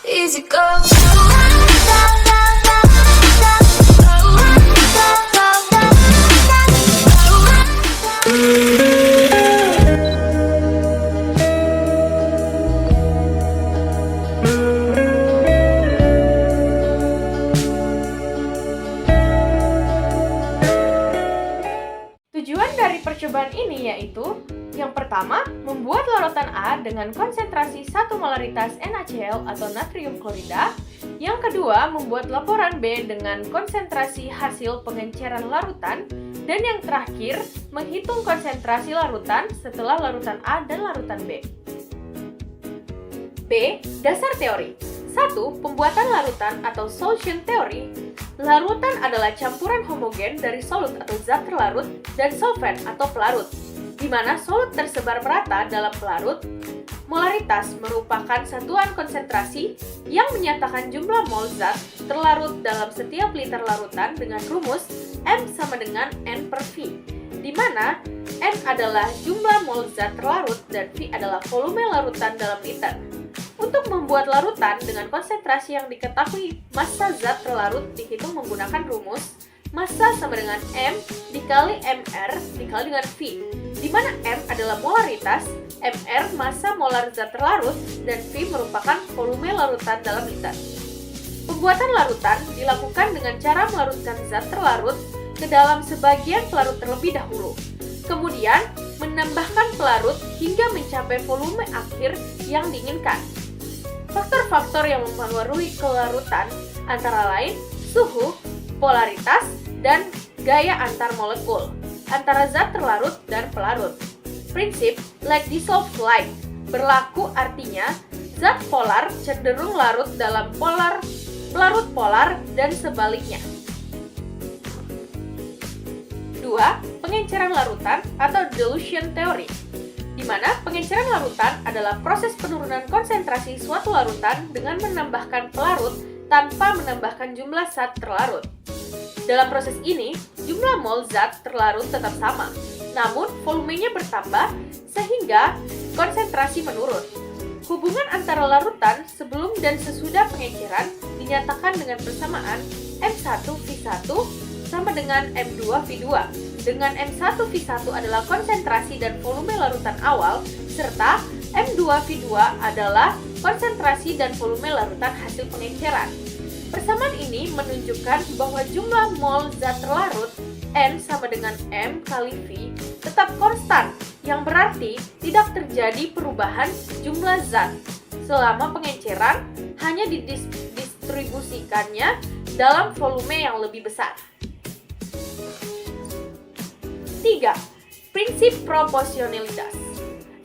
Easy go. Tujuan dari percobaan ini yaitu yang pertama, membuat larutan A dengan konsentrasi 1 molaritas NaCl atau natrium klorida. Yang kedua, membuat laporan B dengan konsentrasi hasil pengenceran larutan. Dan yang terakhir, menghitung konsentrasi larutan setelah larutan A dan larutan B. B. Dasar teori. 1. Pembuatan larutan atau solution theory. Larutan adalah campuran homogen dari solut atau zat terlarut dan solvent atau pelarut, di mana solut tersebar merata dalam pelarut. Molaritas merupakan satuan konsentrasi yang menyatakan jumlah mol zat terlarut dalam setiap liter larutan dengan rumus M sama dengan N per V, di mana N adalah jumlah mol zat terlarut dan V adalah volume larutan dalam liter. Untuk membuat larutan dengan konsentrasi yang diketahui, massa zat terlarut dihitung menggunakan rumus massa sama dengan M dikali MR dikali dengan V, di mana M adalah molaritas, MR massa molar zat terlarut, dan V merupakan volume larutan dalam liter. Pembuatan larutan dilakukan dengan cara melarutkan zat terlarut ke dalam sebagian pelarut terlebih dahulu, kemudian menambahkan pelarut hingga mencapai volume akhir yang diinginkan. Faktor-faktor yang mempengaruhi kelarutan antara lain suhu, polaritas, dan gaya antar molekul antara zat terlarut dan pelarut. Prinsip like dissolved like berlaku, artinya zat polar cenderung larut dalam pelarut polar dan sebaliknya. 2. Pengenceran larutan atau dilution theory, di mana pengenceran larutan adalah proses penurunan konsentrasi suatu larutan dengan menambahkan pelarut tanpa menambahkan jumlah zat terlarut. Dalam proses ini, jumlah mol zat terlarut tetap sama, namun volumenya bertambah sehingga konsentrasi menurun. Hubungan antara larutan sebelum dan sesudah pengenceran dinyatakan dengan persamaan M1V1 sama dengan M2V2, dengan M1V1 adalah konsentrasi dan volume larutan awal, serta M2V2 adalah konsentrasi dan volume larutan hasil pengenceran. Persamaan ini menunjukkan bahwa jumlah mol zat terlarut N sama dengan M kali V tetap konstan, yang berarti tidak terjadi perubahan jumlah zat selama pengenceran, hanya didistribusikannya dalam volume yang lebih besar. 3. Prinsip proporsionalitas.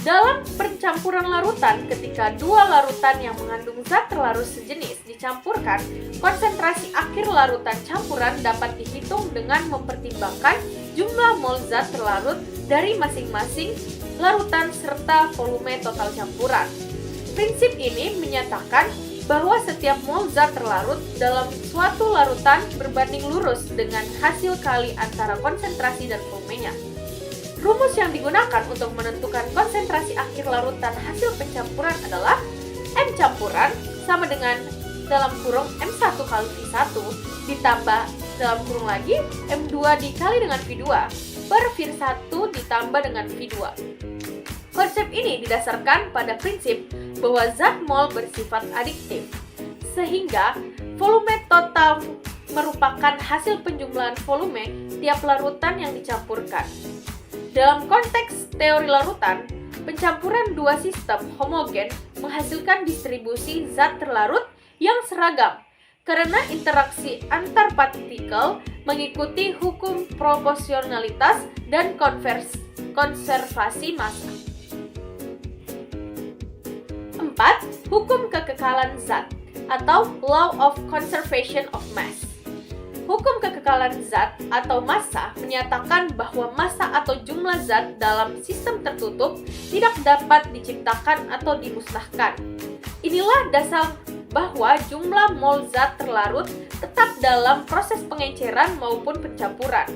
Dalam pencampuran larutan, ketika dua larutan yang mengandung zat terlarut sejenis dicampurkan, konsentrasi akhir larutan campuran dapat dihitung dengan mempertimbangkan jumlah mol zat terlarut dari masing-masing larutan serta volume total campuran. Prinsip ini menyatakan bahwa setiap mol zat terlarut dalam suatu larutan berbanding lurus dengan hasil kali antara konsentrasi dan volumenya. Rumus yang digunakan untuk menentukan konsentrasi akhir larutan hasil pencampuran adalah M campuran sama dengan dalam kurung M1 kali V1 ditambah dalam kurung lagi M2 dikali dengan V2 per V1 ditambah dengan V2. Konsep ini didasarkan pada prinsip bahwa zat mol bersifat adiktif, sehingga volume total merupakan hasil penjumlahan volume tiap larutan yang dicampurkan. Dalam konteks teori larutan, pencampuran dua sistem homogen menghasilkan distribusi zat terlarut yang seragam karena interaksi antar partikel mengikuti hukum proporsionalitas dan konservasi massa. 4. Hukum kekekalan zat atau Law of Conservation of Mass. Hukum kekekalan zat atau massa menyatakan bahwa massa atau jumlah zat dalam sistem tertutup tidak dapat diciptakan atau dimusnahkan. Inilah dasar bahwa jumlah mol zat terlarut tetap dalam proses pengenceran maupun pencampuran.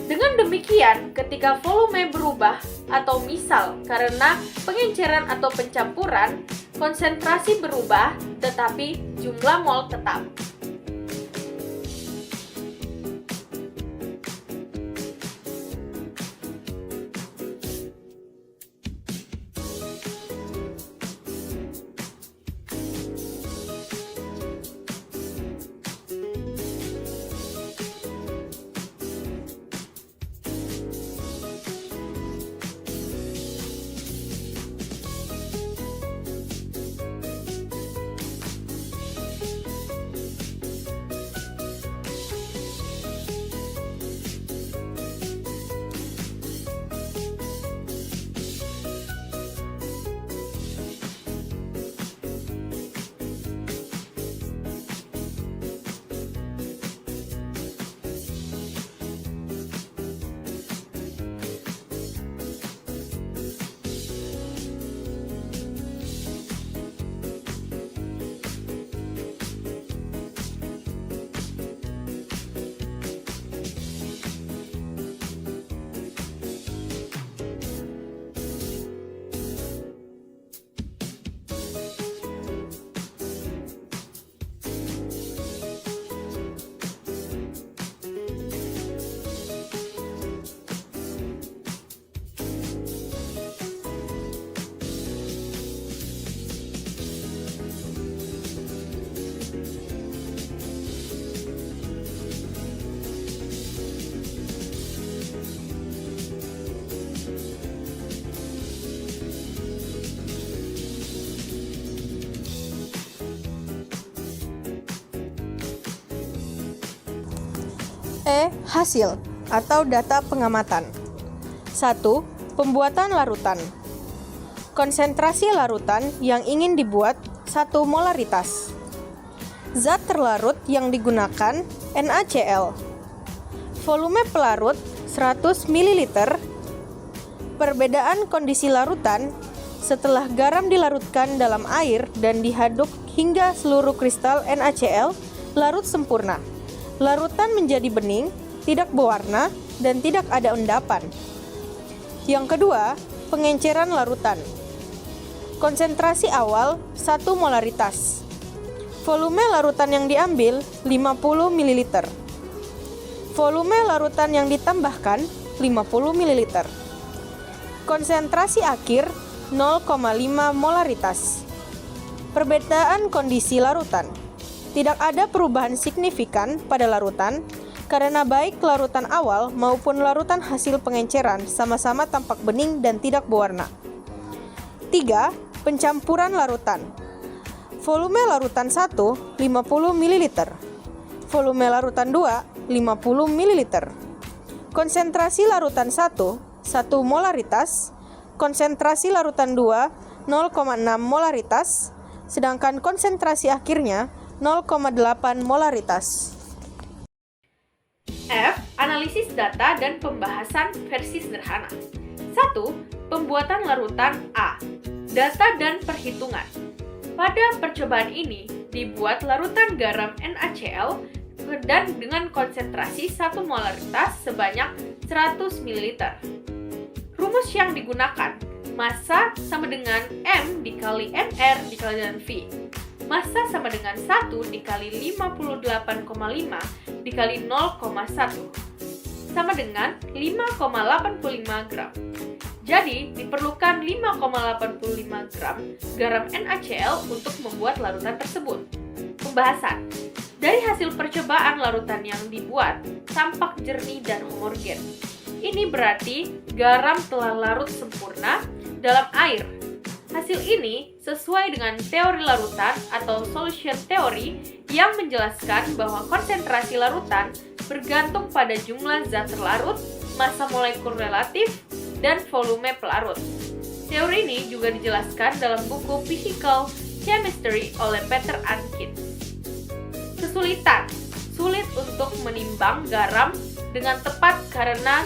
Dengan demikian, ketika volume berubah atau misal karena pengenceran atau pencampuran, Konsentrasi berubah, tetapi jumlah mol tetap. Hasil atau data pengamatan. 1. Pembuatan larutan. Konsentrasi larutan yang ingin dibuat 1 molaritas. Zat terlarut yang digunakan NaCl. Volume pelarut 100 ml. Perbedaan kondisi larutan setelah garam dilarutkan dalam air dan dihaduk hingga seluruh kristal NaCl larut sempurna. Larutan menjadi bening, tidak berwarna, dan tidak ada endapan. Yang kedua, pengenceran larutan. Konsentrasi awal 1 molaritas. Volume larutan yang diambil 50 ml. Volume larutan yang ditambahkan 50 ml. Konsentrasi akhir 0,5 molaritas. Perbedaan kondisi larutan. Tidak ada perubahan signifikan pada larutan karena baik larutan awal maupun larutan hasil pengenceran sama-sama tampak bening dan tidak berwarna. 3. Pencampuran larutan. Volume larutan 1 50 ml. Volume larutan 2 50 ml. Konsentrasi larutan 1 1 molaritas. Konsentrasi larutan 2 0,6 molaritas. Sedangkan konsentrasi akhirnya 0,8 molaritas. F. Analisis data dan pembahasan versi sederhana. 1. Pembuatan larutan A. Data dan perhitungan. Pada percobaan ini, dibuat larutan garam NaCl dan dengan konsentrasi 1 molaritas sebanyak 100 ml. Rumus yang digunakan, massa sama dengan M dikali NR dikali dengan V. Massa sama dengan 1 dikali 58,5 dikali 0,1 sama dengan 5,85 gram. Jadi, diperlukan 5,85 gram garam NaCl untuk membuat larutan tersebut. Pembahasan. Dari hasil percobaan larutan yang dibuat, tampak jernih dan homogen. Ini berarti garam telah larut sempurna dalam air. Hasil ini sesuai dengan teori larutan atau solution theory yang menjelaskan bahwa konsentrasi larutan bergantung pada jumlah zat terlarut, massa molekul relatif, dan volume pelarut. Teori ini juga dijelaskan dalam buku Physical Chemistry oleh Peter Ankin. Kesulitan. Sulit untuk menimbang garam dengan tepat karena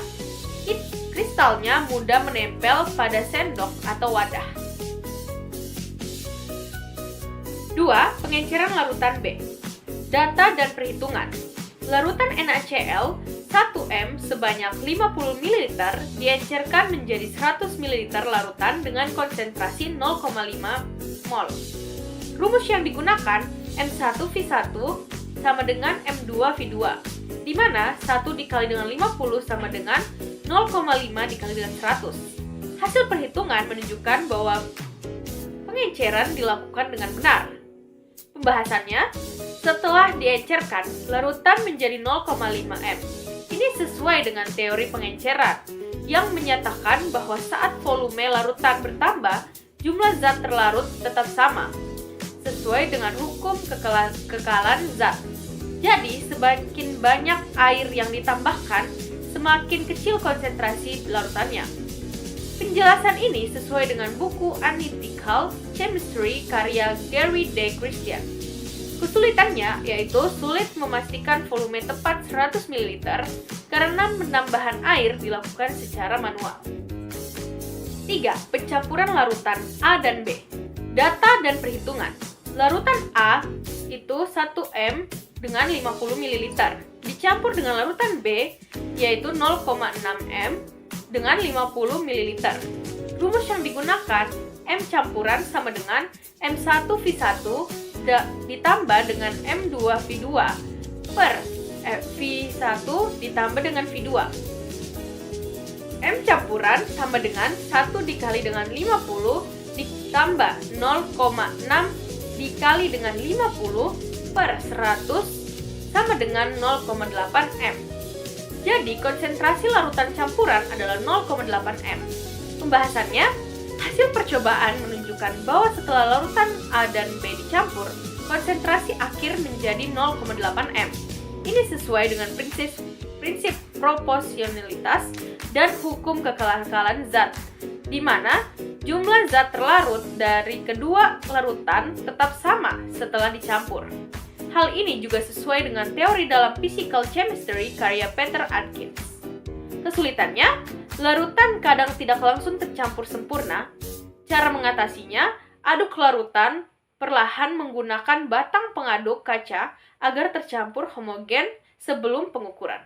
kristalnya mudah menempel pada sendok atau wadah. 2. Pengenceran larutan B. Data dan perhitungan. Larutan NaCl 1M sebanyak 50 ml diencerkan menjadi 100 ml larutan dengan konsentrasi 0,5 mol. Rumus yang digunakan M1V1 sama dengan M2V2, di mana 1 dikali dengan 50 sama dengan 0,5 dikali dengan 100. Hasil perhitungan menunjukkan bahwa pengenceran dilakukan dengan benar. Pembahasannya, setelah diencerkan, larutan menjadi 0,5 M. Ini sesuai dengan teori pengenceran, yang menyatakan bahwa saat volume larutan bertambah, jumlah zat terlarut tetap sama, sesuai dengan hukum kekekalan zat. Jadi, semakin banyak air yang ditambahkan, semakin kecil konsentrasi larutannya. Penjelasan ini sesuai dengan buku Analytical Chemistry karya Gary D. Christian. Kesulitannya yaitu sulit memastikan volume tepat 100 ml karena penambahan air dilakukan secara manual. 3. Pencampuran larutan A dan B. Data dan perhitungan. Larutan A itu 1 M dengan 50 ml dicampur dengan larutan B yaitu 0,6 M dengan 50 ml. Rumus yang digunakan M campuran sama dengan M1V1 ditambah dengan M2V2 per V1 ditambah dengan V2. M campuran sama dengan 1 dikali dengan 50 ditambah 0,6 dikali dengan 50 per 100 sama dengan 0,8 M. Jadi, konsentrasi larutan campuran adalah 0,8 M. Pembahasannya, hasil percobaan menunjukkan bahwa setelah larutan A dan B dicampur, konsentrasi akhir menjadi 0,8 M. Ini sesuai dengan prinsip proporsionalitas dan hukum kekekalan zat, di mana jumlah zat terlarut dari kedua larutan tetap sama setelah dicampur. Hal ini juga sesuai dengan teori dalam Physical Chemistry karya Peter Atkins. Kesulitannya, larutan kadang tidak langsung tercampur sempurna. Cara mengatasinya, aduk larutan perlahan menggunakan batang pengaduk kaca agar tercampur homogen sebelum pengukuran.